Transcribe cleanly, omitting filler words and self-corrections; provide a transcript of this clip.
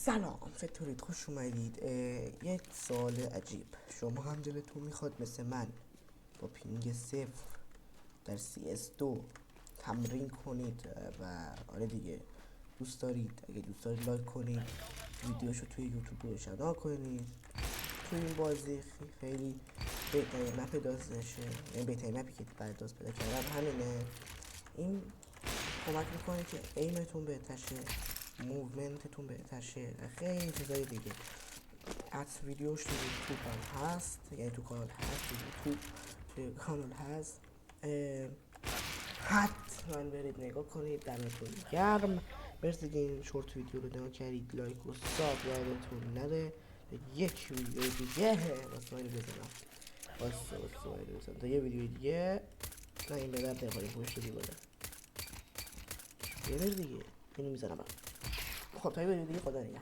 سلام، چطورید؟ خوش اومدید. یک سوال عجیب. شما هم دلتون میخواد مثل من با پینگ 0 در CS2 تمرین کنید و آره دیگه دوست دارید؟ اگه دوست دارید لایک کنید، ویدیوشو توی یوتیوب روشن کنید. توی این بازی خیلی بهترین مپ دازشه، یعنی بهترین مپی که بعد داز پیدا کردم همینه. این کمک میکنه که ایمتون بهتر شه، موومنتتون بهتر شه و خیلی چیزای دیگه. حتی ویدیوش توی یوتیوب هم هست، یعنی تو کانال هست، توی کانال هست. حتما برید نگاه کنید. دمتون گرم. مرسی که این شورت ویدیو رو نگاه کردید. لایک و ساب یادتون نره. یک ویدیو دیگه واسه بزنم، تا یه ویدیو دیگه. نه این به درد نخوری، پوشت دیگه یه دیگه اینو میزنم. خب تا یه ویدیو دیگه، خدا نگهدار.